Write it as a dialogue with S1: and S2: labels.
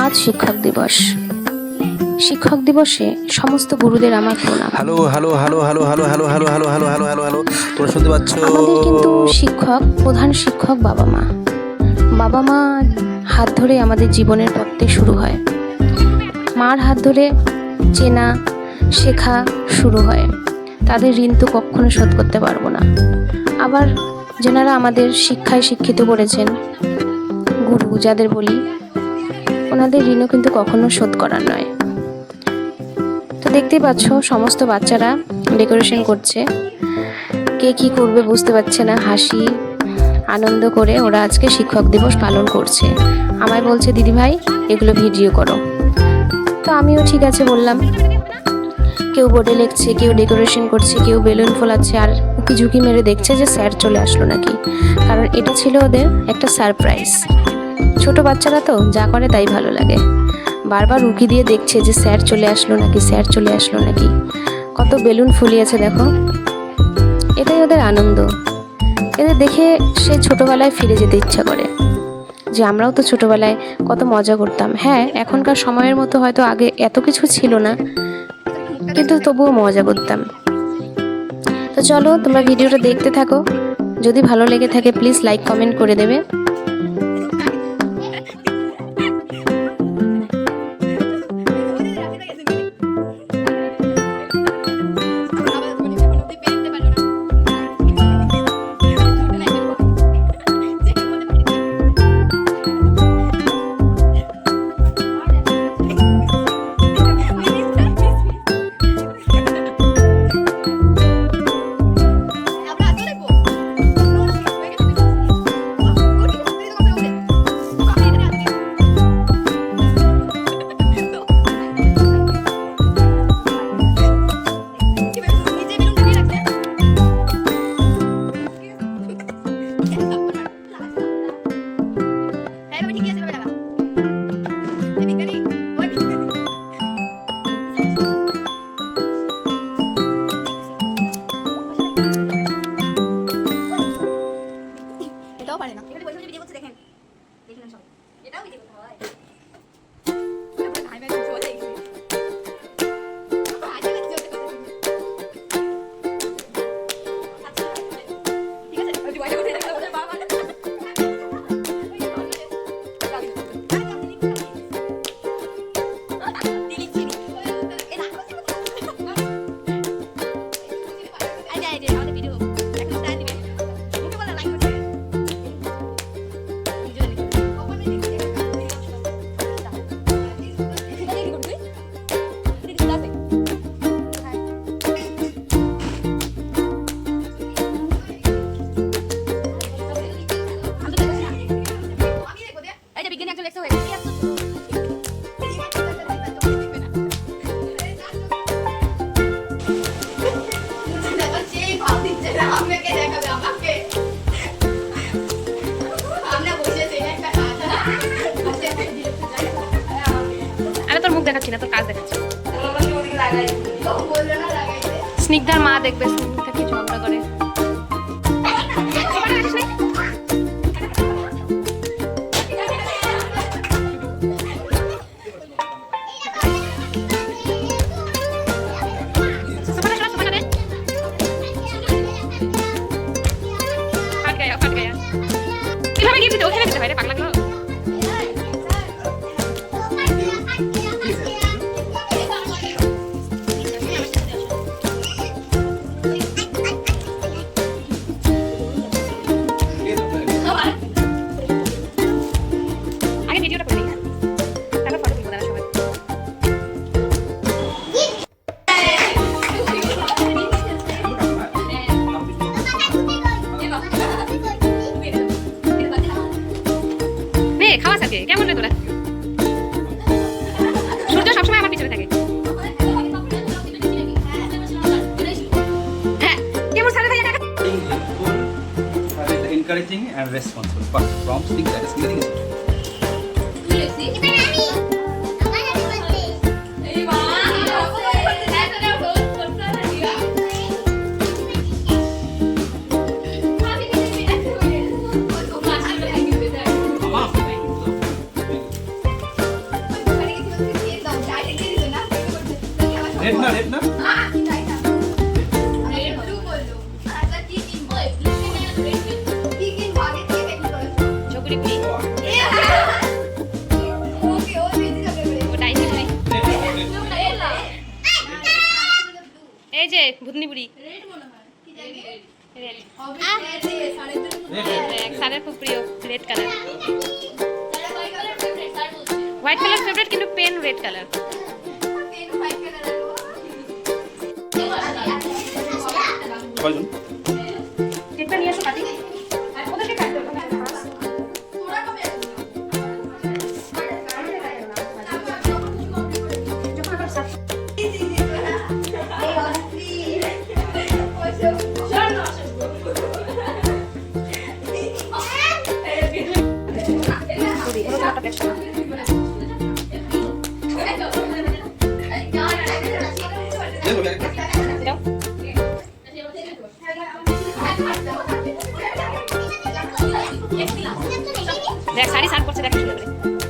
S1: আজ শিক্ষক দিবস। শিক্ষক দিবসে সমস্ত গুরুদের আমার প্রণাম।
S2: Hello hello hello hello hello hello hello hello hello hello hello hello তোমরা শুনতে পাচ্ছ?
S1: আমাদের কিন্তু শিক্ষক, প্রধান শিক্ষক বাবা মা। বাবা মা হাত ধরে আমাদের জীবনের পথটি শুরু হয়। মার হাত ধরে চেনা শেখা শুরু হয়। তাদের ঋণ তো কখনো শোধ করতে পারবো না। আবার যেনারা আমাদের শিক্ষায় শিক্ষিত করেছেন, গুরু যাদের বলি, ওনাদের ঋণও কিন্তু কখনো শোধ করার নয়। তো দেখতেই পাচ্ছ সমস্ত বাচ্চারা ডেকোরেশন করছে। কে কী করবে বুঝতে পারছে না, হাসি আনন্দ করে ওরা আজকে শিক্ষক দিবস পালন করছে। আমায় বলছে দিদি ভাই এগুলো ভিডিও করো। তো আমিও ঠিক আছে বললাম। কেউ বোর্ডে লিখছে, কেউ ডেকোরেশন করছে, কেউ বেলুন ফোলাচ্ছে, আর উকি ঝুঁকি মেরে দেখছে যে স্যার চলে আসলো নাকি। কারণ এটা ছিল ওদের একটা সারপ্রাইজ। ছোট বাচ্চারা তো যা করে তাই ভালো লাগে। বারবার উকি দিয়ে দেখছে যে স্যার চলে আসলো নাকি, স্যার চলে আসলো নাকি। কত বেলুন ফুলিয়েছে দেখো। এটাই ওদের আনন্দ। এদের দেখে সেই ছোটোবেলায় ফিরে যেতে ইচ্ছা করে, যে আমরাও তো ছোটোবেলায় কত মজা করতাম। হ্যাঁ, এখনকার সময়ের মতো হয়তো আগে এত কিছু ছিল না, কিন্তু তবুও মজা করতাম। তো চলো তোমরা ভিডিওটা দেখতে থাকো। যদি ভালো লেগে থাকে প্লিজ লাইক কমেন্ট করে দেবে।
S3: এটাও পারে না। এখানে বসে বসে ভিডিও করছে, দেখেন দেখেন সব। এটাও ভিডিও করতে হয়। তারপরে ভাই ভাই চলে গেছে। আজ আমি চলতে করতে। আচ্ছা ঠিক আছে, ওই বসে বসে দেখো বাবা।
S1: আরে তোর মুখ দেখাচ্ছি না, তোর কাজ দেখাচ্ছি। স্নিগ্ধার মা দেখবে, স্নিগ্ধা কি ঝগড়া করে। কিভাবে গিয়ে দিতে ওখানে দিতে হয় রে পাগলা গুলো। আগে ভিডিওটা করে নিই, তারপর ফটো তুলবো দাঁড়া সবাই। নে খাওয়া থাকে কেমন রে তোরা? সূর্য সবসময় আমার পিছনে থাকে। হ্যাঁ কেমন সারা ভাই একা
S2: encouraging and responsible but prompts things that is getting red না রেড না
S1: ঝুপড়ি পুরি ওটাই ঠিক নেই এই যে ভুতনি পুরি রেড সারের খুব প্রিয় red colour white colour favourite কিন্তু পেন রেড কালার
S2: কয়জন
S1: কেকটা নিয়ে এসো কাটি আর ওদেরকে কাটতে হবে দাও দেখ শাড়ি সার্ভ করছে দেখ সুন্দর করে